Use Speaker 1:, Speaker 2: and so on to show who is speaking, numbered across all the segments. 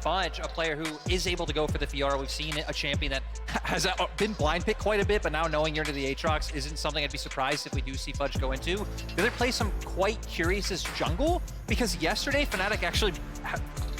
Speaker 1: Fudge, a player who is able to go for the Fiora. We've seen a champion that has been blind picked quite a bit, but now knowing you're into the Aatrox isn't something I'd be surprised if we do see Fudge go into. The other play some quite curious as jungle, because yesterday Fnatic actually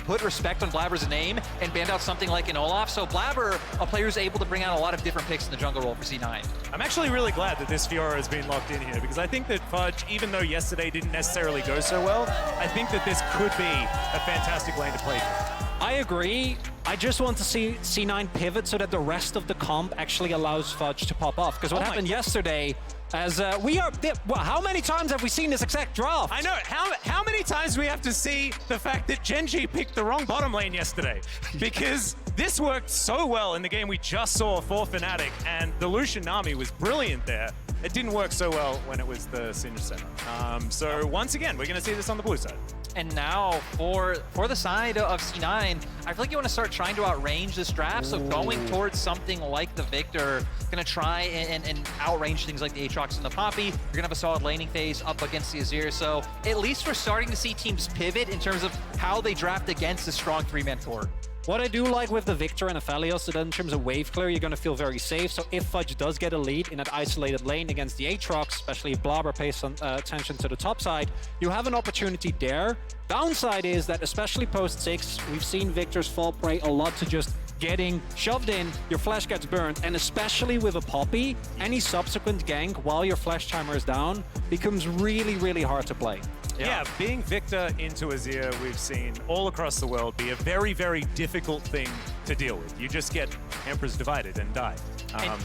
Speaker 1: put respect on Blaber's name and banned out something like an Olaf. So Blaber, a player who's able to bring out a lot of different picks in the jungle role for C9.
Speaker 2: I'm actually really glad that this Fiora has been locked in here, because I think that Fudge, even though yesterday didn't necessarily go so well, I think that this could be a fantastic lane to play for.
Speaker 3: I agree. I just want to see C9 pivot so that the rest of the comp actually allows Fudge to pop off. Because what happened yesterday, as how many times have we seen this exact draft?
Speaker 2: I know. How many times do we have to see the fact that Genji picked the wrong bottom lane yesterday? Because this worked so well in the game we just saw for Fnatic, and the Lucian Nami was brilliant there. It didn't work so well when it was the Xin Zhao. So once again, we're going to see this on the blue side.
Speaker 1: And now for the side of C9, I feel like you want to start trying to outrange this draft. So going towards something like the Viktor, going to try and outrange things like the Aatrox and the Poppy. You're going to have a solid laning phase up against the Azir. So at least we're starting to see teams pivot in terms of how they draft against a strong three-man core.
Speaker 3: What I do like with the Viktor and Aphelios is that in terms of wave clear, you're going to feel very safe. So if Fudge does get a lead in that isolated lane against the Aatrox, especially if Blaber pays some attention to the top side, you have an opportunity there. Downside is that especially post-6, we've seen Viktor's fall prey a lot to just getting shoved in, your flash gets burned, and especially with a Poppy, any subsequent gank while your flash timer is down becomes really, really hard to play.
Speaker 2: Yeah, being Viktor into Azir, we've seen all across the world be a very, very difficult thing to deal with. You just get Emperors divided and die.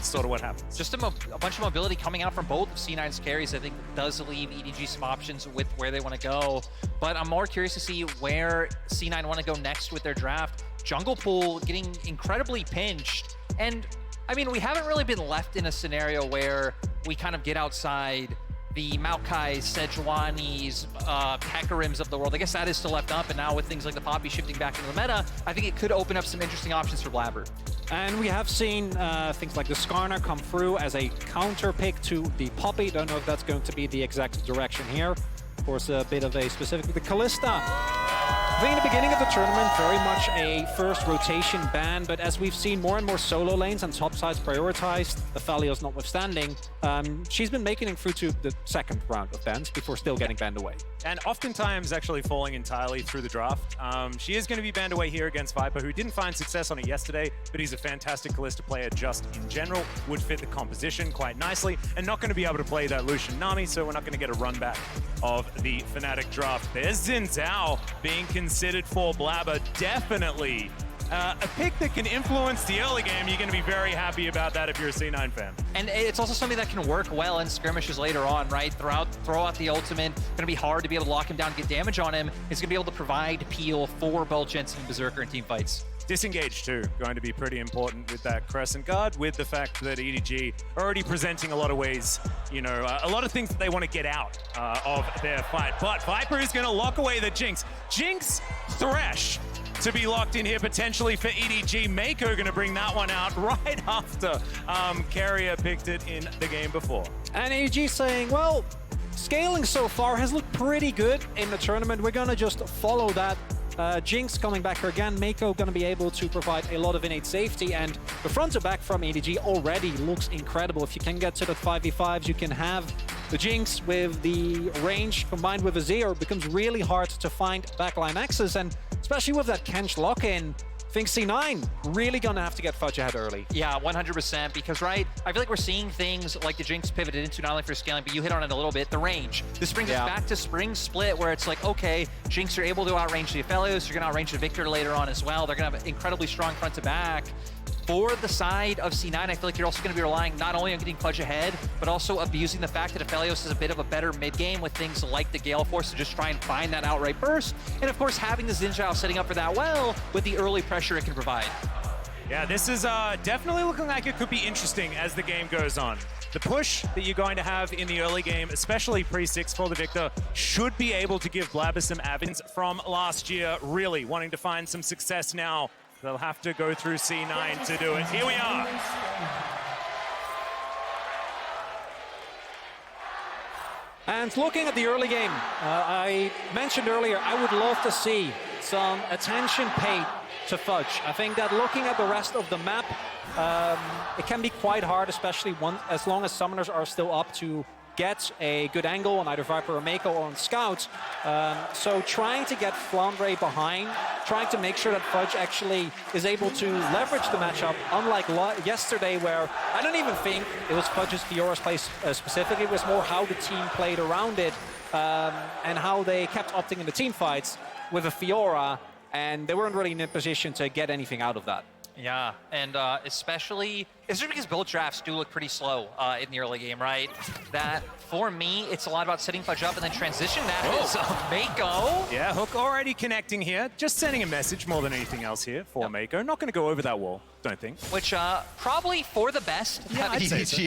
Speaker 2: Sort of what happens.
Speaker 1: Just a bunch of mobility coming out from both of C9's carries, I think, does leave EDG some options with where they want to go. But I'm more curious to see where C9 want to go next with their draft. Jungle pool getting incredibly pinched. And, I mean, we haven't really been left in a scenario where we kind of get outside the Maokai's, Sejuani's, Hekarims of the world. I guess that is still left up, and now with things like the Poppy shifting back into the meta, I think it could open up some interesting options for Blaber.
Speaker 3: And we have seen things like the Skarner come through as a counter pick to the Poppy. Don't know if that's going to be the exact direction here. Of course, a bit of a specific... The Kalista. I think in the beginning of the tournament, very much a first rotation ban, but as we've seen more and more solo lanes and top sides prioritized, Aphelios notwithstanding, she's been making it through to the second round of bans before still getting banned away.
Speaker 2: And oftentimes actually falling entirely through the draft. She is going to be banned away here against Viper, who didn't find success on it yesterday, but he's a fantastic Kalista player just in general, would fit the composition quite nicely, and not going to be able to play that Lucian Nami, so we're not going to get a run back of the Fnatic draft. There's Xin Zhao being considered for Blaber, definitely a pick that can influence the early game. You're going to be very happy about that if you're a C9 fan.
Speaker 1: And it's also something that can work well in skirmishes later on, right? Throw out the ultimate. Going to be hard to be able to lock him down and get damage on him. It's going to be able to provide peel for both Jensen and Berserker in team fights.
Speaker 2: Disengage too, going to be pretty important with that Crescent Guard, with the fact that EDG already presenting a lot of ways, you know, a lot of things that they want to get out of their fight. But Viper is going to lock away the Jinx. Jinx, Thresh to be locked in here potentially for EDG. Meiko going to bring that one out right after Carrier picked it in the game before.
Speaker 3: And EDG saying, well, scaling so far has looked pretty good in the tournament. We're going to just follow that. Jinx coming back here again. Meiko going to be able to provide a lot of innate safety, and the front to back from EDG already looks incredible. If you can get to the 5v5s, you can have the Jinx with the range combined with Azir. It becomes really hard to find backline access, and especially with that Kench lock-in, I think C9 really gonna have to get Fudge ahead early.
Speaker 1: Yeah, 100%, because, right, I feel like we're seeing things like the Jinx pivoted into not only for scaling, but you hit on it a little bit, the range. This brings us back to Spring Split, where it's like, okay, Jinx, you're able to outrange the Aphelios, you're gonna outrange the Viktor later on as well. They're gonna have an incredibly strong front to back. For the side of C9, I feel like you're also going to be relying not only on getting Fudge ahead, but also abusing the fact that Aphelios is a bit of a better mid-game with things like the Gale Force to just try and find that outright burst. And of course, having the Xin Zhao setting up for that well with the early pressure it can provide.
Speaker 2: Yeah, this is definitely looking like it could be interesting as the game goes on. The push that you're going to have in the early game, especially pre-6 for the Viktor, should be able to give Blaber some avens from last year, really wanting to find some success now. They'll have to go through C9 to do it. Here we are.
Speaker 3: And looking at the early game, I mentioned earlier, I would love to see some attention paid to Fudge. I think that looking at the rest of the map, it can be quite hard, especially as long as summoners are still up, to get a good angle on either Viper or Meiko or on Scout. So trying to get Flandre behind, trying to make sure that Fudge actually is able to leverage the matchup, unlike yesterday where I don't even think it was Fudge's Fiora's play specifically, it was more how the team played around it and how they kept opting in the team fights with a Fiora, and they weren't really in a position to get anything out of that.
Speaker 1: Yeah, and especially, it's just because build drafts do look pretty slow in the early game, right? That, for me, it's a lot about setting Fudge up and then transition that is Meiko.
Speaker 2: Yeah, Hook already connecting here. Just sending a message more than anything else here for Meiko. Not going to go over that wall, don't think.
Speaker 1: Which, probably for the best.
Speaker 2: Yeah, I'd say so.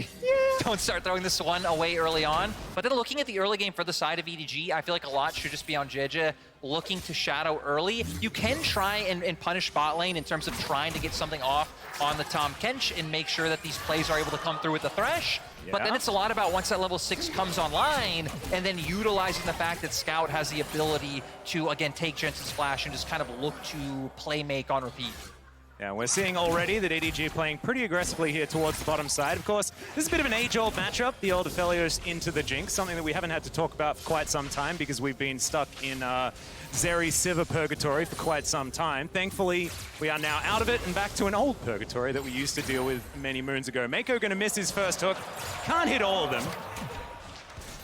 Speaker 1: Don't start throwing this one away early on. But then looking at the early game for the side of EDG, I feel like a lot should just be on JJ looking to shadow early. You can try and punish bot lane in terms of trying to get something off on the Tahm Kench and make sure that these plays are able to come through with the Thresh. Yeah. But then it's a lot about once that level 6 comes online and then utilizing the fact that Scout has the ability to, again, take Jensen's flash and just kind of look to play make on repeat.
Speaker 2: Yeah, we're seeing already that EDG playing pretty aggressively here towards the bottom side. Of course, this is a bit of an age-old matchup, the old Aphelios into the Jinx, something that we haven't had to talk about for quite some time because we've been stuck in Zeri Sivir purgatory for quite some time. Thankfully, we are now out of it and back to an old purgatory that we used to deal with many moons ago. Meiko going to miss his first hook. Can't hit all of them.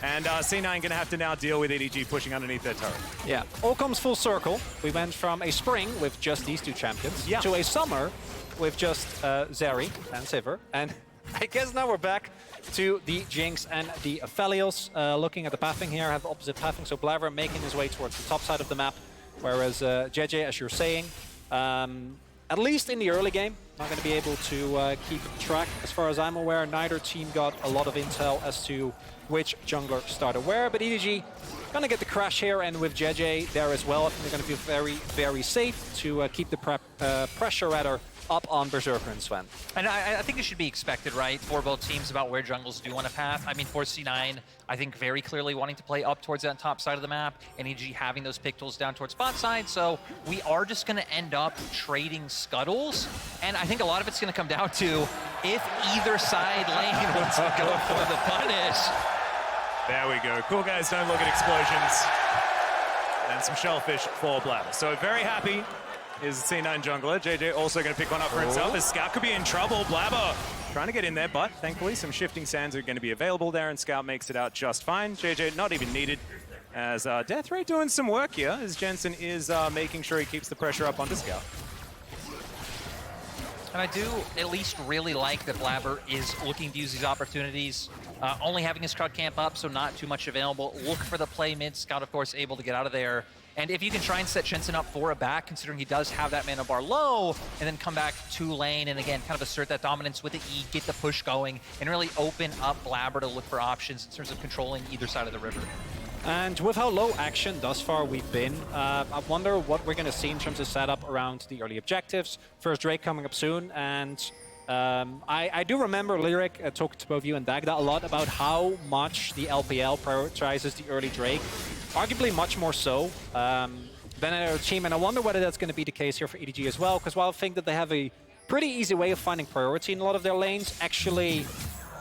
Speaker 2: And C9 going to have to now deal with EDG pushing underneath their turret.
Speaker 3: Yeah, all comes full circle. We went from a spring with just these two champions to a summer with just Zeri and Sivir. And I guess now we're back to the Jinx and the Aphelios. Looking at the pathing here, have opposite pathing. So Blaber making his way towards the top side of the map, whereas JJ, as you're saying, at least in the early game, not going to be able to keep track. As far as I'm aware, neither team got a lot of intel as to which jungler started where, but EDG gonna get the crash here, and with JJ there as well, I think they're gonna be very, very safe to keep the pressure rather up on Berserker and Zven.
Speaker 1: And I think it should be expected, right, for both teams about where jungles do want to path. I mean, for C9, I think very clearly wanting to play up towards that top side of the map, and EDG having those pick tools down towards bot side, so we are just going to end up trading scuttles, and I think a lot of it's going to come down to if either side lane wants to go for the punish.
Speaker 2: There we go. Cool guys don't look at explosions. And some shellfish for Blaber. So very happy is the C9 jungler. JJ also going to pick one up for himself as Scout could be in trouble. Blaber trying to get in there, but thankfully some shifting sands are going to be available there, and Scout makes it out just fine. JJ not even needed, as Death Ray doing some work here, as Jensen is making sure he keeps the pressure up onto Scout.
Speaker 1: And I do at least really like that Blaber is looking to use these opportunities, only having his crowd camp up, so not too much available. Look for the play mid. Scout, of course, able to get out of there. And if you can try and set Jensen up for a back, considering he does have that mana bar low, and then come back to lane, and again, kind of assert that dominance with the E, get the push going, and really open up Blaber to look for options in terms of controlling either side of the river.
Speaker 3: And with how low action thus far we've been, I wonder what we're going to see in terms of setup around the early objectives. First Drake coming up soon, and I do remember Lyric talking to both you and Dagda a lot about how much the LPL prioritizes the early Drake, arguably much more so than another team, and I wonder whether that's going to be the case here for EDG as well, because while I think that they have a pretty easy way of finding priority in a lot of their lanes, actually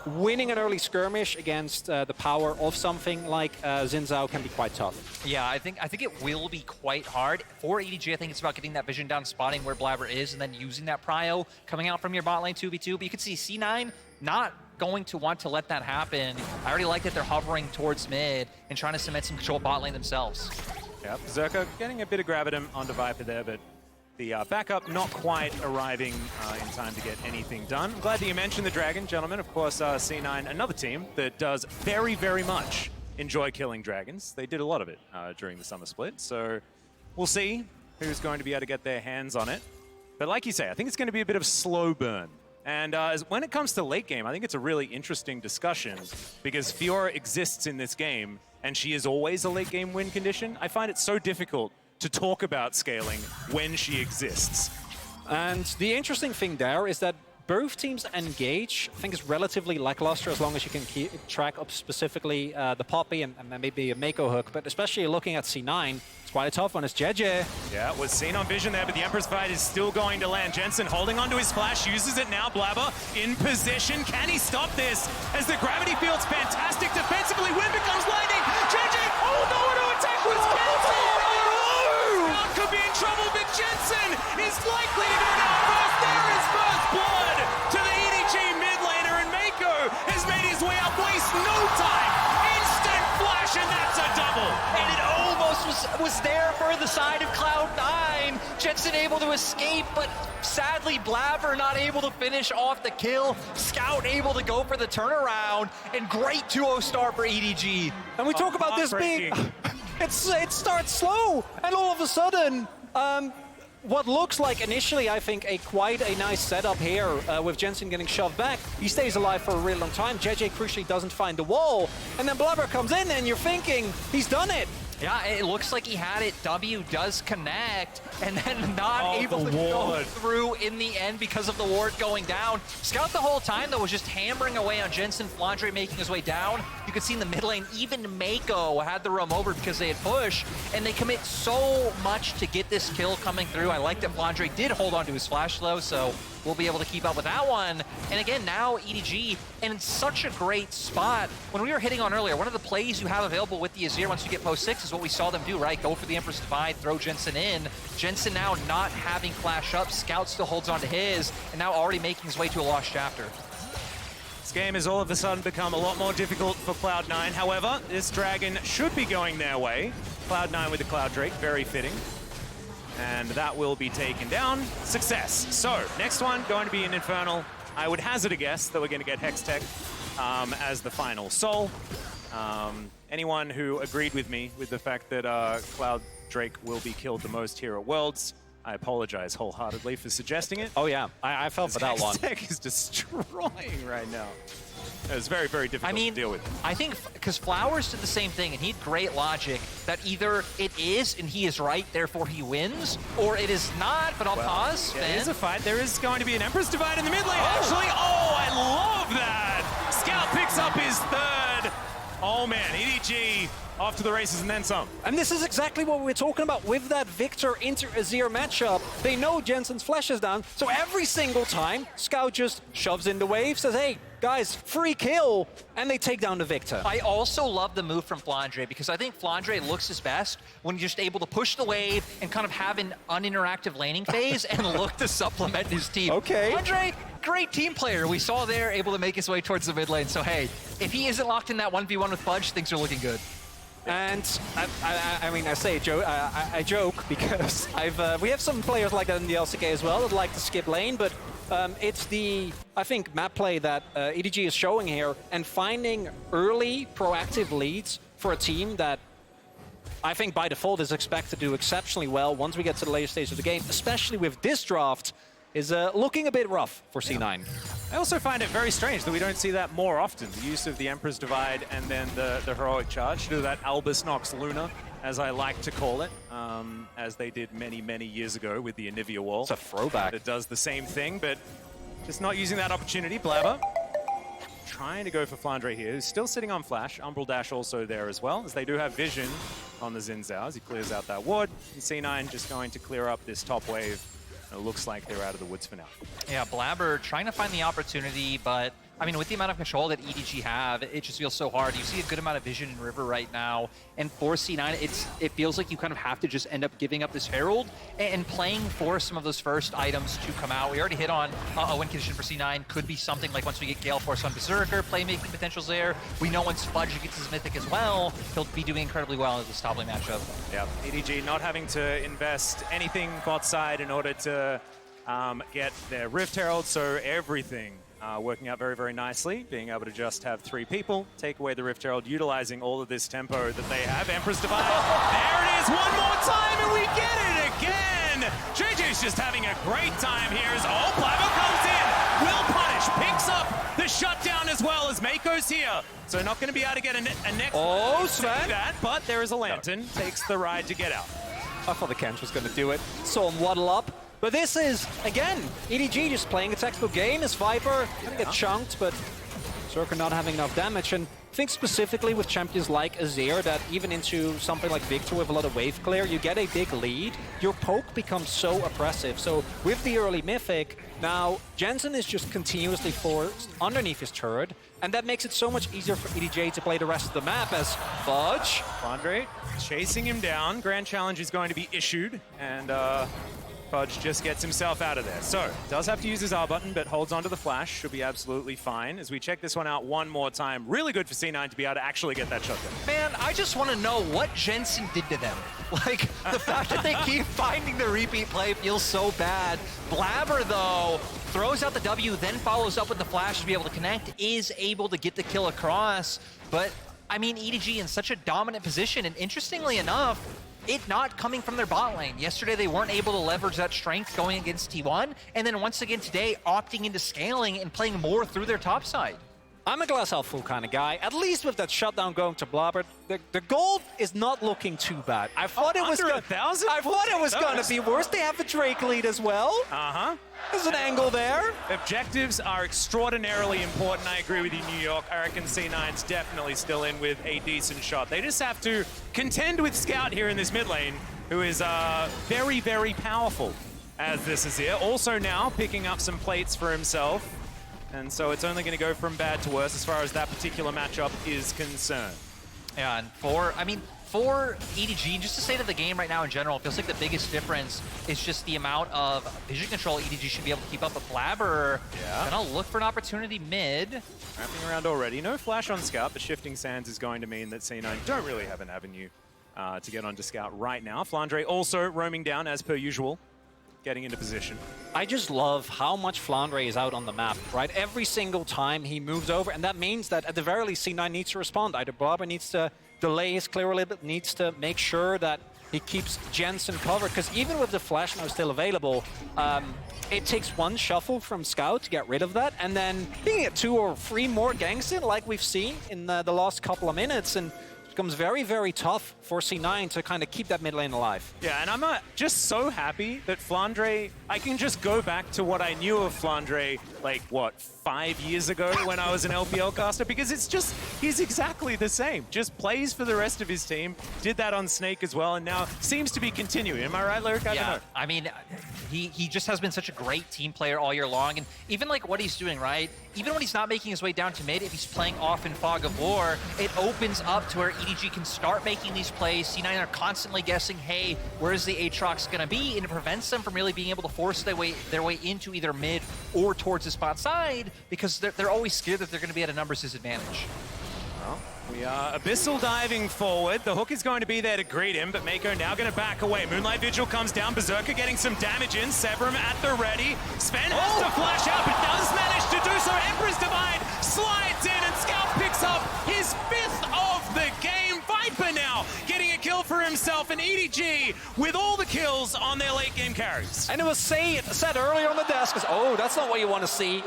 Speaker 3: winning an early skirmish against the power of something like Xin Zhao can be quite tough.
Speaker 1: Yeah, I think it will be quite hard. For EDG, I think it's about getting that vision down, spotting where Blaber is, and then using that prio coming out from your bot lane 2v2. But you can see C9 not going to want to let that happen. I already like that they're hovering towards mid and trying to cement some control bot lane themselves.
Speaker 2: Yeah, Berserker getting a bit of gravitum onto Viper there, but the backup not quite arriving in time to get anything done. I'm glad that you mentioned the Dragon, gentlemen. Of course, C9, another team that does very, very much enjoy killing dragons. They did a lot of it during the summer split, so we'll see who's going to be able to get their hands on it. But like you say, I think it's going to be a bit of slow burn. And when it comes to late game, I think it's a really interesting discussion because Fiora exists in this game, and she is always a late game win condition. I find it so difficult to talk about scaling when she exists.
Speaker 3: And the interesting thing there is that both teams engage, I think, is relatively lackluster as long as you can keep track of specifically the Poppy and maybe a Meiko hook, but especially looking at C9, it's quite a tough one. It's JJ.
Speaker 2: Yeah, it was seen on vision there, but the Emperor's Fight is still going to land. Jensen holding onto his flash, uses it now. Blaber in position. Can he stop this? As the gravity field's fantastic defensively. Wind becomes lightning. JJ, oh no, an attack was cancelled. Scout could be in trouble, but Jensen is likely to go down first. There is first blood to the EDG mid laner, and Meiko has made his way up. Waste no time. Instant flash, and that's a double.
Speaker 1: And it almost was there for the side of Cloud9. Jensen able to escape, but sadly Blaber not able to finish off the kill. Scout able to go for the turnaround, and great 2-0 start for EDG.
Speaker 3: And we talk about this being... it starts slow, and all of a sudden, what looks like initially, I think, quite a nice setup here with Jensen getting shoved back. He stays alive for a really long time. JJ crucially doesn't find the wall, and then Blaber comes in, and you're thinking, he's done it.
Speaker 1: Yeah, it looks like he had it. W does connect, and then not able to go through in the end because of the ward going down. Scout the whole time, though, was just hammering away on Jensen. Flandre making his way down. You could see in the mid lane, even Meiko had the roam over because they had pushed, and they commit so much to get this kill coming through. I like that Flandre did hold on to his flash, though, so we'll be able to keep up with that one. And again, now EDG in such a great spot. When we were hitting on earlier, one of the plays you have available with the Azir once you get post 6 is what we saw them do, right? Go for the Empress Divide, throw Jensen in. Jensen now not having flash up, Scout still holds on to his, and now already making his way to a lost chapter.
Speaker 2: This game has all of a sudden become a lot more difficult for Cloud9. However, this dragon should be going their way. Cloud9 with the Cloud Drake, very fitting. And that will be taken down. Success. So, next one going to be an Infernal. I would hazard a guess that we're going to get Hextech as the final soul. Anyone who agreed with me with the fact that Cloud Drake will be killed the most here at Worlds, I apologize wholeheartedly for suggesting it.
Speaker 3: Oh yeah, I fell for that one.
Speaker 2: Hextech is destroying right now. It's very, very difficult to deal with.
Speaker 1: I think because Flowers did the same thing, and he had great logic that either it is and he is right, therefore he wins, or it is not, but I'll pause.
Speaker 2: Yeah, there is a fight. There is going to be an Empress Divide in the mid lane, actually. Oh, I love that. Scout picks up his third. Oh, man, EDG off to the races and then some.
Speaker 3: And this is exactly what we were talking about with that Viktor into Azir matchup. They know Jensen's flash is down, so every single time, Scout just shoves in the wave, says, hey, guys, free kill, and they take down the Viktor.
Speaker 1: I also love the move from Flandre because I think Flandre looks his best when you're just able to push the wave and kind of have an uninteractive laning phase and look to supplement his team.
Speaker 3: Okay.
Speaker 1: Flandre, great team player. We saw there able to make his way towards the mid lane. So, hey, if he isn't locked in that 1v1 with Fudge, things are looking good.
Speaker 3: And I mean, I joke because we have some players like that in the LCK as well that like to skip lane, but it's the, I think, map play that EDG is showing here and finding early proactive leads for a team that I think by default is expected to do exceptionally well once we get to the later stage of the game, especially with this draft, is looking a bit rough for C9.
Speaker 2: I also find it very strange that we don't see that more often. The use of the Emperor's Divide and then the heroic charge to do that Albus Nox Luna, as I like to call it, as they did many, many years ago with the Anivia Wall.
Speaker 3: It's a throwback.
Speaker 2: It does the same thing, but just not using that opportunity. Blaber trying to go for Flandre here, who's still sitting on flash. Umbral Dash also there as well, as they do have vision on the Xin Zhao as he clears out that ward. And C9 just going to clear up this top wave. It looks like they're out of the woods for now. Yeah,
Speaker 1: Blaber trying to find the opportunity, but I mean, with the amount of control that EDG have, it just feels so hard. You see a good amount of vision in River right now, and for C9, it feels like you kind of have to just end up giving up this Herald and playing for some of those first items to come out. We already hit on a win condition for C9. Could be something like once we get Gale Force on Berserker, playmaking potentials there. We know once Fudge gets his Mythic as well, he'll be doing incredibly well in this top lane matchup.
Speaker 2: Yeah, EDG not having to invest anything bot side in order to get their Rift Herald, so everything working out very, very nicely. Being able to just have 3 people take away the Rift Herald, utilizing all of this tempo that they have. Empress Divide, there it is, one more time, and we get it again! JJ's just having a great time here as Blaber comes in, will punish, picks up the shutdown as well as Meiko's here. So not going to be able to get a next
Speaker 3: Zven.
Speaker 2: that, but there is a Lantern, takes the ride to get out.
Speaker 3: I thought the Kench was going to do it. Saw him waddle up. But this is, again, EDG just playing a textbook game. His Viper gonna get chunked, but Berserker not having enough damage. And I think specifically with champions like Azir, that even into something like Viktor with a lot of wave clear, you get a big lead, your poke becomes so oppressive. So with the early Mythic, now Jensen is just continuously forced underneath his turret, and that makes it so much easier for EDG to play the rest of the map as Fudge.
Speaker 2: Flandre chasing him down. Grand Challenge is going to be issued, and Fudge just gets himself out of there. So, does have to use his R button, but holds onto the flash. Should be absolutely fine. As we check this one out one more time, really good for C9 to be able to actually get that shot down.
Speaker 1: Man, I just want to know what Jensen did to them. Like, the fact that they keep finding the repeat play feels so bad. Blaber, though, throws out the W, then follows up with the flash to be able to connect, is able to get the kill across. But, I mean, EDG in such a dominant position, and interestingly enough, it not coming from their bot lane. Yesterday, they weren't able to leverage that strength going against T1, and then once again today, opting into scaling and playing more through their top side.
Speaker 3: I'm a glass half full kind of guy. At least with that shutdown going to Blaber, the gold is not looking too bad. I thought it was
Speaker 2: under 1,000?
Speaker 3: I thought it was going to be worse. They have the Drake lead as well. There's an angle there.
Speaker 2: Objectives are extraordinarily important. I agree with you, New York. I reckon C9's definitely still in with a decent shot. They just have to contend with Scout here in this mid lane, who is very, very powerful as this is here. Also now picking up some plates for himself. And so it's only going to go from bad to worse as far as that particular matchup is concerned.
Speaker 1: Yeah, and for EDG, just to say to the game right now in general, it feels like the biggest difference is just the amount of vision control EDG should be able to keep up with Blaber.
Speaker 2: Yeah.
Speaker 1: Gonna look for an opportunity mid.
Speaker 2: Wrapping around already. No flash on Scout, but shifting sands is going to mean that C9 don't really have an avenue to get onto Scout right now. Flandre also roaming down as per usual, getting into position.
Speaker 3: I just love how much Flandre is out on the map, right? Every single time he moves over, and that means that at the very least C9 needs to respond. Either Blaber needs to delay his clear a little bit, needs to make sure that he keeps Jensen covered, because even with the flash now still available, it takes one shuffle from Scout to get rid of that, and then you can get 2 or 3 more ganks in, like we've seen in the last couple of minutes, and it becomes very, very tough for C9 to kind of keep that mid lane alive.
Speaker 2: Yeah, and I'm just so happy that Flandre, I can just go back to what I knew of Flandre, like, what, 5 years ago when I was an LPL caster, because it's just, he's exactly the same. Just plays for the rest of his team, did that on Snake as well, and now seems to be continuing. Am I right, Lyric? I don't know.
Speaker 1: I mean, he just has been such a great team player all year long, and even like what he's doing, right? Even when he's not making his way down to mid, if he's playing off in Fog of War, it opens up to where EDG can start making these plays. C9 are constantly guessing, hey, where's the Aatrox gonna be? And it prevents them from really being able to force their way into either mid or towards the spot side, because they're always scared that they're gonna be at a numbers disadvantage.
Speaker 2: Well, we are Abyssal diving forward. The hook is going to be there to greet him, but Meiko now going to back away. Moonlight Vigil comes down. Berserker getting some damage in. Severum at the ready. Zven has to flash out, but does manage to do so. Emperor's Divide slides in, and Scout picks up his 5th of the game. Viper now getting a kill for himself, and EDG with all the kills on their late game carries.
Speaker 3: And it was said earlier on the desk, oh, that's not what you want to see.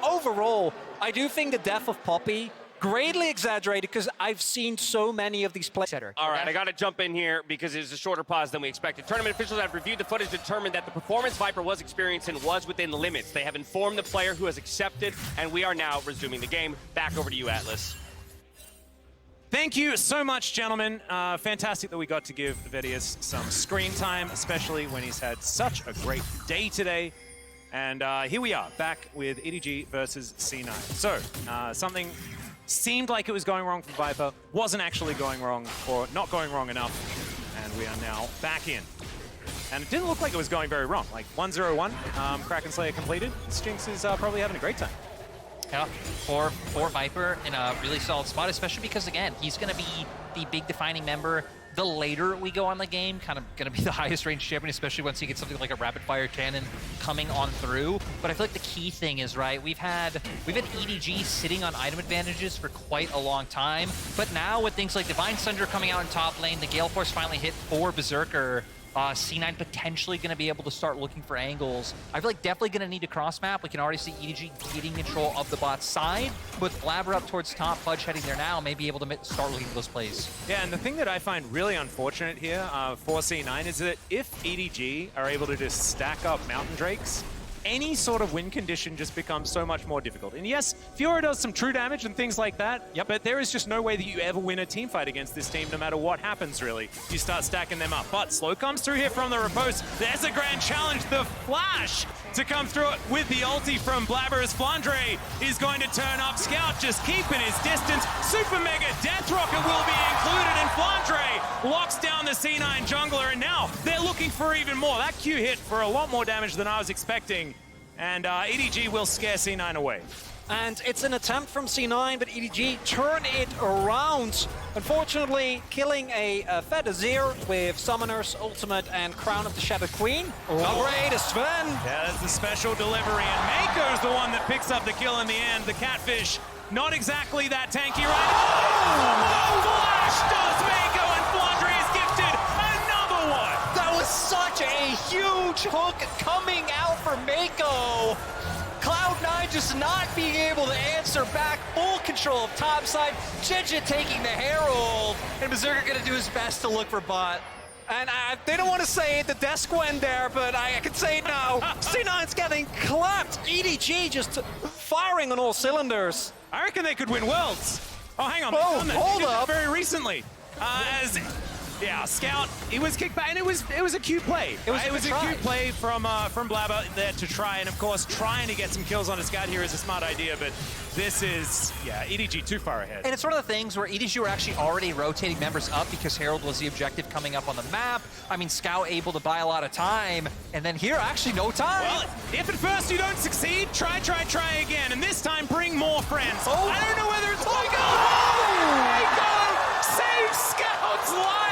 Speaker 3: Overall, I do think the death of Poppy greatly exaggerated, because I've seen so many of these plays.
Speaker 4: All right, I got to jump in here because it was a shorter pause than we expected. Tournament officials have reviewed the footage, determined that the performance Viper was experiencing was within limits. They have informed the player, who has accepted, and we are now resuming the game. Back over to you, Atlus.
Speaker 2: Thank you so much, gentlemen. Fantastic that we got to give VODS some screen time, especially when he's had such a great day today. And here we are, back with EDG versus C9. So, something seemed like it was going wrong for Viper, wasn't actually going wrong, or not going wrong enough, and we are now back in. And it didn't look like it was going very wrong. Like 1-0-1, Kraken Slayer completed. Jinx is probably having a great time.
Speaker 1: Yeah, for Viper in a really solid spot, especially because, again, he's going to be the big defining member. The later we go on the game, kind of going to be the highest range champion, especially once you get something like a rapid fire cannon coming on through. But I feel like the key thing is, right, we've had EDG sitting on item advantages for quite a long time. But now with things like Divine Sunder coming out in top lane, the Gale Force finally hit for Berserker, C9 potentially going to be able to start looking for angles. I feel like definitely going to need a cross map. We can already see EDG getting control of the bot side. With Blaber up towards top, Fudge heading there now, may be able to start looking at those plays.
Speaker 2: Yeah, and the thing that I find really unfortunate here for C9 is that if EDG are able to just stack up Mountain Drakes, any sort of win condition just becomes so much more difficult. And yes, Fiora does some true damage and things like that, but there is just no way that you ever win a team fight against this team, no matter what happens, really. You start stacking them up. But Slow comes through here from the riposte. There's a grand challenge. The flash to come through it with the ulti from Blaber as Flandre is going to turn up. Scout just keeping his distance. Super Mega Death Rocket will be included, and Flandre locks down the C9 jungler, and now they're looking for even more. That Q hit for a lot more damage than I was expecting, and EDG will scare C9 away.
Speaker 3: And it's an attempt from C9, but EDG turn it around. Unfortunately, killing a fed Azir with Summoner's Ultimate and Crown of the Shadow Queen. Upgrade is Zven.
Speaker 2: Yeah, that's the special delivery, and Meiko's the one that picks up the kill in the end. The Catfish, not exactly that tanky right now. Oh, flash does Meiko, and Flandre is gifted another one.
Speaker 1: That was such a huge hook coming out for Meiko. Cloud9 just not being able to answer back, full control of top side. Jinjia taking the Herald, and Berserker gonna do his best to look for bot.
Speaker 3: And they don't want to say it, the desk went there, but I can say it now. C9's getting clapped. EDG just firing on all cylinders.
Speaker 2: I reckon they could win Worlds. Oh, hang on.
Speaker 3: Oh,
Speaker 2: they've done that.
Speaker 3: hold
Speaker 2: They did that
Speaker 3: up.
Speaker 2: very recently. Yeah, Scout, he was kicked back, and it was a cute play.
Speaker 3: It was
Speaker 2: a cute play from Blaber there to try, and of course, trying to get some kills on a Scout here is a smart idea, but this is, yeah, EDG too far ahead.
Speaker 1: And it's one of the things where EDG were actually already rotating members up because Herald was the objective coming up on the map. I mean, Scout able to buy a lot of time, and then here, actually no time.
Speaker 2: Well, if at first you don't succeed, try again, and this time bring more friends.
Speaker 1: Oh.
Speaker 2: I don't know whether it's Meiko saves Scout's life.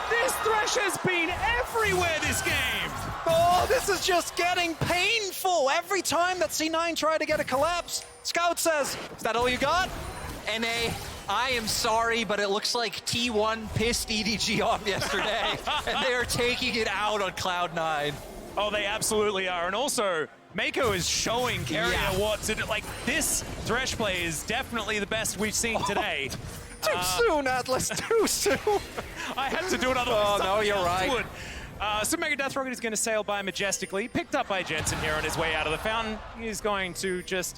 Speaker 2: This Thresh has been everywhere this game.
Speaker 3: Oh, this is just getting painful. Every time that C9 tried to get a collapse, Scout says, is that all you got?
Speaker 1: NA, I am sorry, but it looks like T1 pissed EDG off yesterday, and they are taking it out on Cloud9.
Speaker 2: Oh, they absolutely are. And also, Meiko is showing Carrier what to do. Like, this Thresh play is definitely the best we've seen today.
Speaker 3: Too soon, Atlas, too soon.
Speaker 2: I had to do it otherwise.
Speaker 3: Oh, no, you're right.
Speaker 2: Super Mega Death Rocket is going to sail by majestically, picked up by Jensen here on his way out of the fountain. He's going to just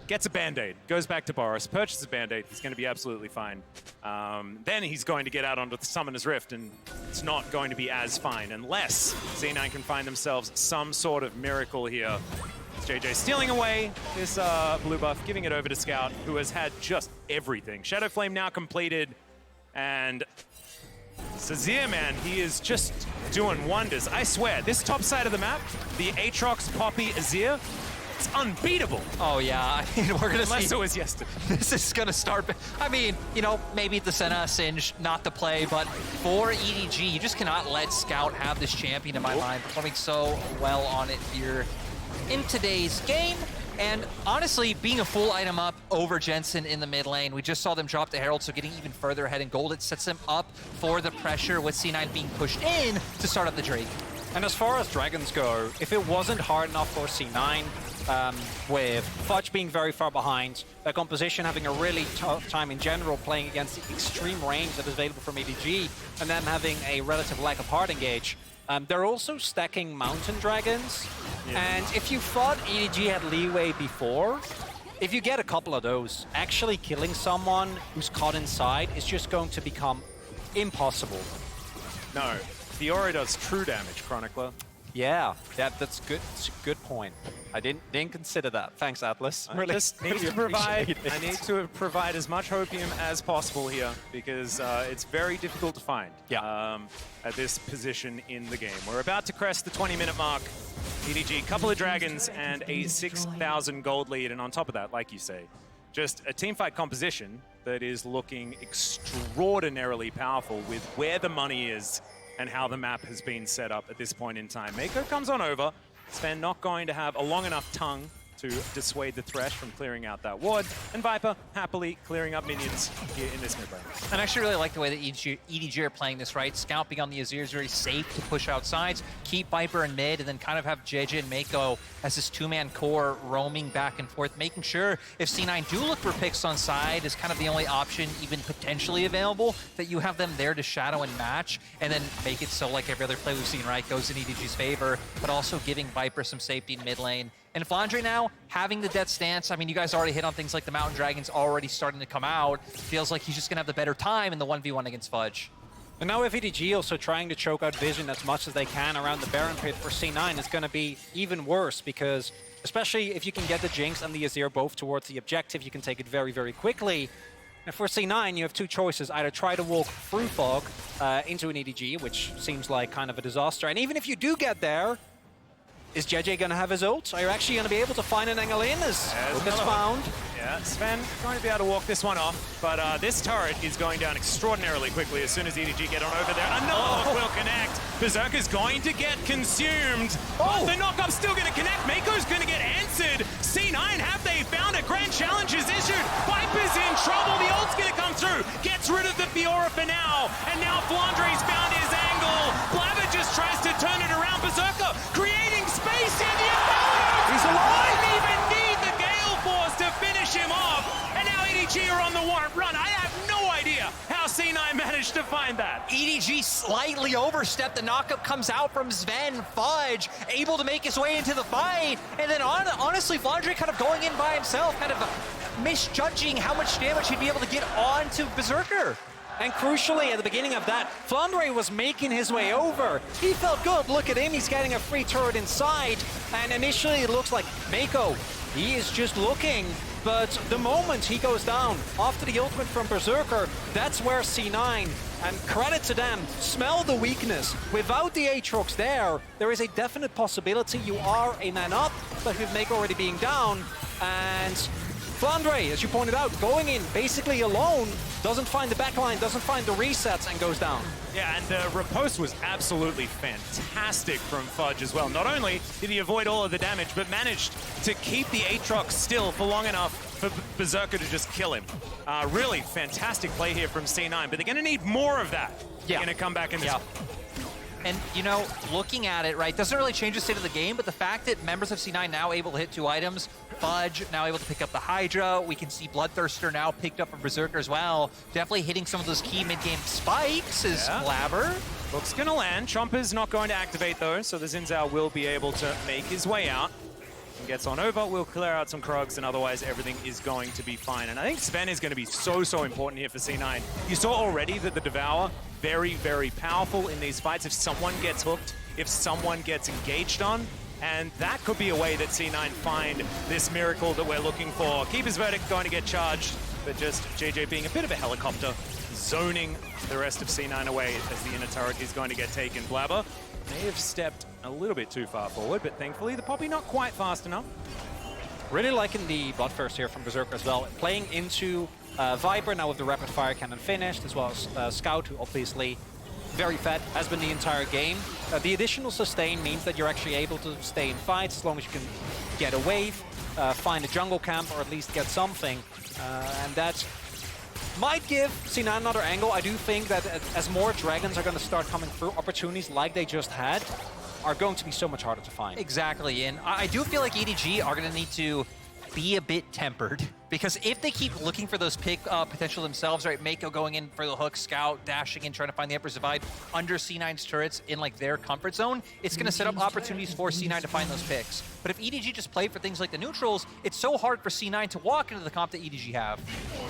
Speaker 2: gets a Band-Aid, goes back to Boris, purchases a Band-Aid. He's going to be absolutely fine. Then he's going to get out onto the Summoner's Rift, and it's not going to be as fine unless C9 can find themselves some sort of miracle here. It's JJ stealing away this blue buff, giving it over to Scout, who has had just everything. Shadow Flame now completed, and Azir, man, he is just doing wonders. I swear, this top side of the map, the Aatrox, Poppy, Azir, it's unbeatable.
Speaker 1: Oh yeah, I mean, we're gonna
Speaker 2: Unless
Speaker 1: see.
Speaker 2: it was yesterday.
Speaker 1: This is gonna start. I mean, you know, maybe the Senna Singe not the play, but for EDG, you just cannot let Scout have this champion in my mind, performing so well on it here in today's game. And honestly, being a full item up over Jensen in the mid lane, we just saw them drop the Herald, so getting even further ahead in gold, it sets them up for the pressure with C9 being pushed in to start up the Drake.
Speaker 3: And as far as Dragons go, if it wasn't hard enough for C9, with Fudge being very far behind, their composition having a really tough time in general playing against the extreme range that is available from EDG, and them having a relative lack of hard engage, they're also stacking Mountain Dragons. Yeah. And if you thought EDG had leeway before, if you get a couple of those, actually killing someone who's caught inside is just going to become impossible.
Speaker 2: No, Fiora does true damage, Chronicler.
Speaker 3: Yeah, that's good. It's a good point. I didn't consider that. Thanks, Atlas.
Speaker 2: I just need to provide. I need to provide as much hopium as possible here because it's very difficult to find.
Speaker 3: Yeah.
Speaker 2: At this position in the game, we're about to crest the 20-minute mark. EDG, couple of dragons and a 6,000 gold lead, and on top of that, like you say, just a teamfight composition that is looking extraordinarily powerful with where the money is and how the map has been set up at this point in time. Meiko comes on over. Zven not going to have a long enough tongue to dissuade the Thresh from clearing out that ward, and Viper happily clearing up minions here in this mid lane.
Speaker 1: And I actually really like the way that EDG are playing this, right? Scalping on the Azir is very safe to push out sides, keep Viper in mid, and then kind of have JJ and Meiko as this two-man core roaming back and forth, making sure if C9 do look for picks on side is kind of the only option even potentially available, that you have them there to shadow and match, and then make it so like every other play we've seen, right, goes in EDG's favor, but also giving Viper some safety in mid lane. And Flandre now, having the death stance, I mean, you guys already hit on things like the Mountain Dragons already starting to come out. Feels like he's just going to have the better time in the 1v1 against Fudge.
Speaker 3: And now with EDG also trying to choke out vision as much as they can around the Baron pit for C9, it's going to be even worse, because especially if you can get the Jinx and the Azir both towards the objective, you can take it very, very quickly. And for C9, you have two choices. Either try to walk through fog into an EDG, which seems like kind of a disaster. And even if you do get there, is JJ going to have his ult? Are you actually going to be able to find an angle in as it's found?
Speaker 2: Yeah, Zven going to be able to walk this one off, but this turret is going down extraordinarily quickly as soon as EDG get on over there. Another hook will connect. Berserker's going to get consumed. Oh, the knock-up's still going to connect. Meiko's going to get answered. C9, have they found a grand challenge is issued? Viper's in trouble. The ult's going to come through. Gets rid of the Fiora for now. And now Flandre's found his angle. Blaber just tries to turn it around. Berserker creating space in the Aphelios.
Speaker 3: He's alive.
Speaker 2: Didn't even need the Gale Force to finish him off. And now EDG are on the run. I have no idea how C9 managed to find that.
Speaker 1: EDG slightly overstepped. The knockup comes out from Zven. Fudge able to make his way into the fight. And then honestly, Flandre kind of going in by himself, kind of misjudging how much damage he'd be able to get onto Berserker.
Speaker 3: And crucially, at the beginning of that, Flandre was making his way over. He felt good. Look at him. He's getting a free turret inside. And initially, it looks like Meiko, he is just looking. But the moment he goes down, after the ultimate from Berserker, that's where C9, and credit to them, smell the weakness. Without the Aatrox there is a definite possibility you are a man up, but with Meiko already being down, and Flandre, as you pointed out, going in basically alone, doesn't find the backline, doesn't find the resets, and goes down.
Speaker 2: Yeah, and the riposte was absolutely fantastic from Fudge as well. Not only did he avoid all of the damage, but managed to keep the Aatrox still for long enough for Berserker to just kill him. Really fantastic play here from C9, but they're going to need more of that.
Speaker 1: Yeah.
Speaker 2: They're going to come back in this.
Speaker 1: Yeah. And, you know, looking at it, right, doesn't really change the state of the game, but the fact that members of C9 now able to hit 2 items, Fudge now able to pick up the Hydra, we can see Bloodthirster now picked up from Berserker as well, definitely hitting some of those key mid-game spikes is Blaber.
Speaker 2: Hook's going to land. Chomper's not going to activate, though, so the Xin Zhao will be able to make his way out. And gets on over, we'll clear out some Krugs, and otherwise everything is going to be fine. And I think Zven is going to be so important here for C9. You saw already that the Devour, very, very powerful in these fights if someone gets hooked, if someone gets engaged on, and that could be a way that C9 find this miracle that we're looking for. Keeper's Verdict going to get charged, but just JJ being a bit of a helicopter, zoning the rest of C9 away as the inner turret is going to get taken. Blaber may have stepped a little bit too far forward, but thankfully the Poppy not quite fast enough.
Speaker 3: Really liking the Bloodthirst here from Berserker as well. Playing into Viper now with the rapid fire cannon finished, as well as Scout, who obviously very fed, has been the entire game. The additional sustain means that you're actually able to stay in fights as long as you can get a wave, find a jungle camp, or at least get something. And that might give C9 another angle. I do think that as more dragons are going to start coming through, opportunities like they just had are going to be so much harder to find.
Speaker 1: Exactly, and I do feel like EDG are going to need to be a bit tempered, because if they keep looking for those pick potential themselves, right, Meiko going in for the hook, Scout dashing in, trying to find the Emperor's Divide under C9's turrets in like their comfort zone, it's going to set up opportunities for C9 to find those picks. But if EDG just play for things like the neutrals, it's so hard for C9 to walk into the comp that EDG have.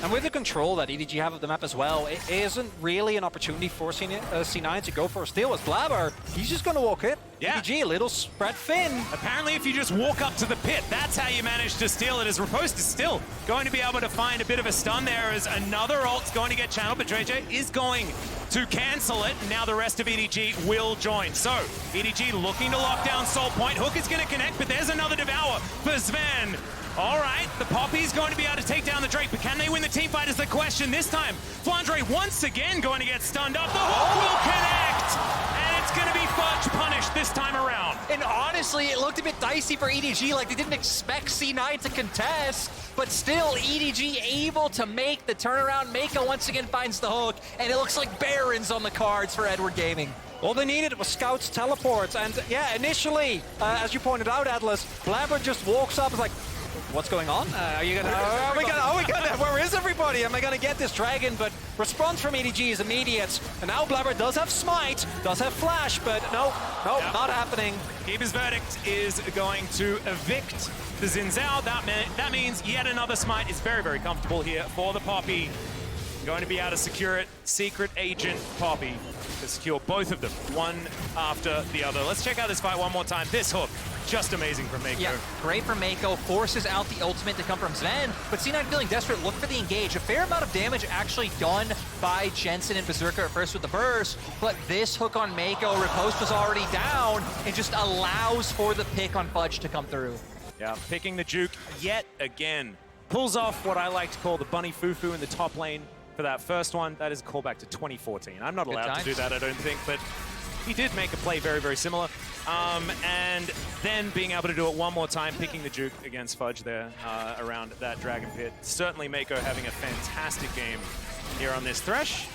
Speaker 3: And with the control that EDG have of the map as well, it isn't really an opportunity for C9 to go for a steal. As Blaber, he's just going to walk it.
Speaker 2: Yeah.
Speaker 3: EDG, a little spread thin.
Speaker 2: Apparently, if you just walk up to the pit, that's how you manage to steal it, as Riposte is still going to be able to find a bit of a stun there, as another ult's going to get channeled, but JJ is going to cancel it. Now the rest of EDG will join. So, EDG looking to lock down Soul Point. Hook is going to connect, but there's another Devour for Zven. All right, the Poppy's going to be able to take down the Drake, but can they win the teamfight is the question this time. Flandre once again going to get stunned up. The hook will connect, and it's going to be Fudge punished this time around.
Speaker 1: And honestly, it looked a bit dicey for EDG, like they didn't expect C9 to contest, but still EDG able to make the turnaround. Meiko once again finds the hook, and it looks like Baron's on the cards for Edward Gaming.
Speaker 3: All they needed was Scout's teleports, and yeah, initially, as you pointed out, Atlus, Blaber just walks up, is like, what's going on? Where is everybody? Am I gonna get this dragon? But response from EDG is immediate, and now Blaber does have smite, does have flash, but no, not happening.
Speaker 2: Keeper's verdict is going to evict the Xin Zhao. That means yet another smite is very, very comfortable here for the Poppy. Going to be able to secure it. Secret Agent Poppy to secure both of them, one after the other. Let's check out this fight one more time. This hook, just amazing from Meiko.
Speaker 1: Yeah, great from Meiko. Forces out the ultimate to come from Zven, but C9 feeling desperate, look for the engage. A fair amount of damage actually done by Jensen and Berserker at first with the burst, but this hook on Meiko, riposte was already down, and just allows for the pick on Fudge to come through.
Speaker 2: Yeah, picking the juke yet again. Pulls off what I like to call the bunny foo-foo in the top lane. For that first one, that is a callback to 2014. I'm not allowed to do that, I don't think, but he did make a play very, very similar. And then being able to do it one more time, picking the juke against Fudge there around that Dragon Pit. Certainly Meiko having a fantastic game here on this Thresh.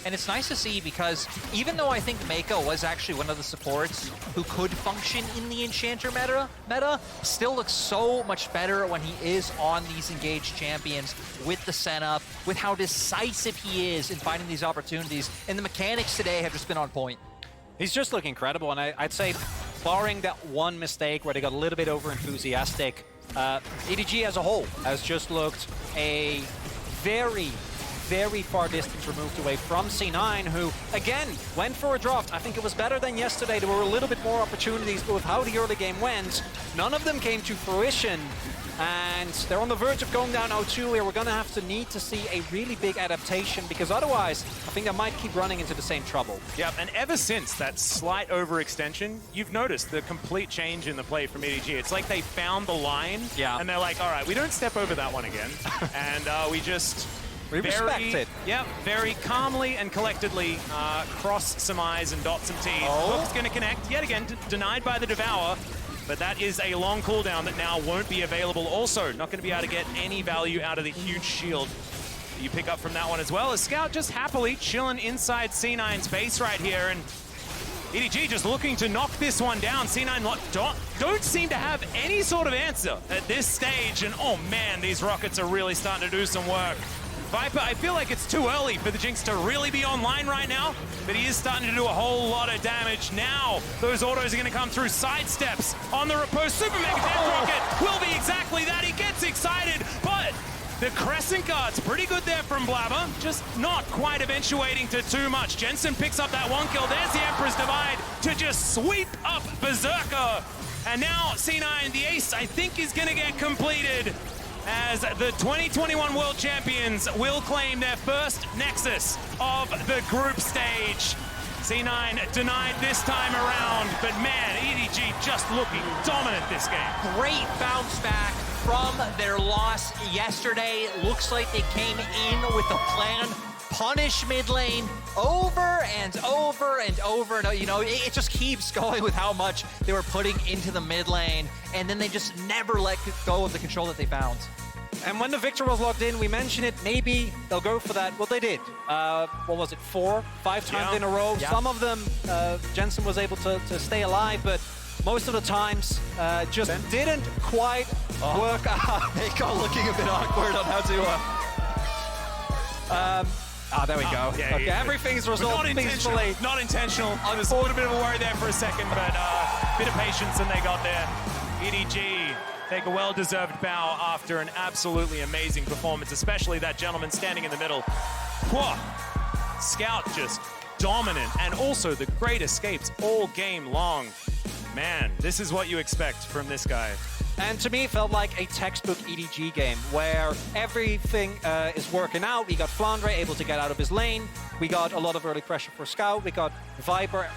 Speaker 1: And it's nice to see because even though I think Meiko was actually one of the supports who could function in the Enchanter meta, still looks so much better when he is on these engaged champions with the setup, with how decisive he is in finding these opportunities. And the mechanics today have just been on point.
Speaker 3: He's just looking incredible, and I'd say, barring that one mistake where they got a little bit over-enthusiastic, EDG as a whole has just looked a very far distance removed away from C9, who, again, went for a draft. I think it was better than yesterday. There were a little bit more opportunities, but with how the early game went, none of them came to fruition. And they're on the verge of going down 0-2 where we're going to have to need to see a really big adaptation, because otherwise, I think they might keep running into the same trouble.
Speaker 2: Yep, and ever since that slight overextension, you've noticed the complete change in the play from EDG. It's like they found the line, and they're like, all right, we don't step over that one again. And we just...
Speaker 3: We respect it.
Speaker 2: Yep, very calmly and collectedly cross some I's and dot some T's. Hook's going to connect, yet again, denied by the Devour, but that is a long cooldown that now won't be available. Also, not going to be able to get any value out of the huge shield that you pick up from that one as well, as Scout just happily chilling inside C9's base right here, and EDG just looking to knock this one down. C9 don't seem to have any sort of answer at this stage, and oh man, these rockets are really starting to do some work. Viper, I feel like it's too early for the Jinx to really be online right now, but he is starting to do a whole lot of damage. Now, those autos are going to come through. Sidesteps on the riposte. Super Mega Death Rocket will be exactly that. He gets excited, but the Crescent Guard's pretty good there from Blaber, just not quite eventuating to too much. Jensen picks up that one kill. There's the Emperor's Divide to just sweep up Berserker. And now C9, the ace, I think is going to get completed, as the 2021 World Champions will claim their first Nexus of the group stage. C9 denied this time around, but man, EDG just looking dominant this game.
Speaker 1: Great bounce back from their loss yesterday. Looks like they came in with a plan. Punish mid lane over and over and over. And, you know, it just keeps going with how much they were putting into the mid lane, and then they just never let go of the control that they found.
Speaker 3: And when the Viktor was locked in, we mentioned it, maybe they'll go for that. Well, they did. What was it, 4, 5 times in a row?
Speaker 1: Yeah.
Speaker 3: Some of them, Jensen was able to stay alive, but most of the times just didn't quite work out.
Speaker 1: Meiko looking a bit awkward on how to... there we go.
Speaker 2: Yeah,
Speaker 3: okay, everything's resolved peacefully.
Speaker 2: Not intentional. I was a little bit of a worry there for a second, but a bit of patience and they got there. EDG take a well-deserved bow after an absolutely amazing performance, especially that gentleman standing in the middle. Whoa. Scout just dominant, and also the great escapes all game long. Man, this is what you expect from this guy.
Speaker 3: And to me, it felt like a textbook EDG game where everything is working out. We got Flandre able to get out of his lane. We got a lot of early pressure for Scout. We got Viper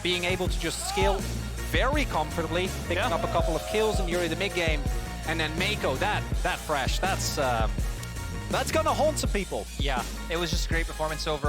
Speaker 3: being able to just scale very comfortably, picking up a couple of kills in the early to mid game. And then Meiko, that Thresh, that's gonna haunt some people.
Speaker 1: Yeah, it was just a great performance over.